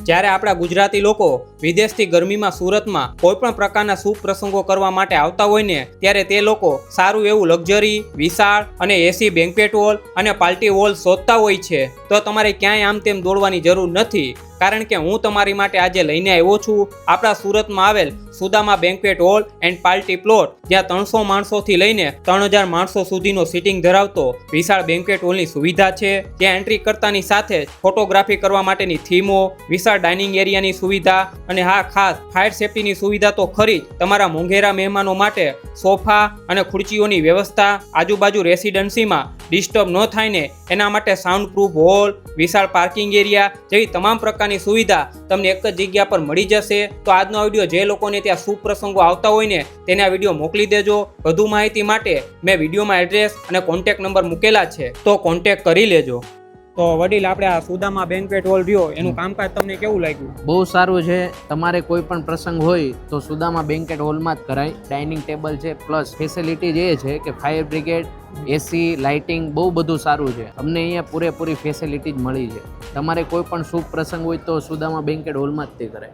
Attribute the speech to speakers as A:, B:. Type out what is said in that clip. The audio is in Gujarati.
A: જ્યારે આપણા ગુજરાતી લોકો વિદેશથી ગરમીમાં સુરતમાં કોઈ પણ પ્રકારના શુભ પ્રસંગો કરવા માટે આવતા હોય ને ત્યારે તે લોકો સારું એવું લક્ઝરી, વિશાળ અને એસી બેન્ક્વેટ હોલ અને પાર્ટી હોલ શોધતા હોય છે. તો તમારે ક્યાંય આમ તેમ દોડવાની જરૂર નથી, કારણ કે હું તમારી માટે આજે લઈને આવ્યો છું આપણા સુરતમાં આવેલ Sudama banquet whole and party plot, જ્યાં 300 માણસોથી લઈને 3000 માણસો સુધીનો સીટિંગ ધરાવતો વિશાળ બેન્ક્વેટ હોલની સુવિધા છે. ત્યાં એન્ટ્રી કરતાની સાથે જ ફોટોગ્રાફી કરવા માટેની થીમો, વિશાળ ડાઇનિંગ એરિયાની સુવિધા અને હા ખાસ ફાયર સેફ્ટીની સુવિધા તો ખરી જ. તમારા મોંઘેરા મહેમાનો માટે સોફા અને ખુરચીઓની વ્યવસ્થા, આજુબાજુ રેસિડેન્સીમાં ડિસ્ટર્બ ન થાય ને એના માટે સાઉન્ડ પ્રૂફ હોલ, વિશાળ પાર્કિંગ એરિયા જેવી તમામ પ્રકારની સુવિધા તમને એક જ જગ્યા પર મળી જશે. તો આજનો વિડીયો જે લોકોને ત્યાં શુભ પ્રસંગો આવતા હોય ને તેને આ વિડીયો મોકલી દેજો. વધુ માહિતી માટે મેં વિડીયોમાં એડ્રેસ અને કોન્ટેક્ટ નંબર મૂકેલા છે, તો કોન્ટેક્ટ કરી લેજો. તો વડીલ, આપણે આ સુદામા બેન્ક્વેટ હોલ રહ્યો એનું કામકાજ તમને કેવું લાગ્યું?
B: બહુ સારું છે. તમારે કોઈ પણ પ્રસંગ હોય તો સુદામા બેન્ક્વેટ હોલમાં જ કરાય. ડાઇનિંગ ટેબલ છે, પ્લસ ફેસિલિટી જે છે કે ફાયર બ્રિગેડ, એસી, લાઇટિંગ બહુ બધું સારું છે. અમને અહીંયા પૂરેપૂરી ફેસિલિટી જ મળી છે. તમારે કોઈ પણ શુભ પ્રસંગ હોય તો સુદામા બેન્ક્વેટ હોલમાં જ તે કરાય.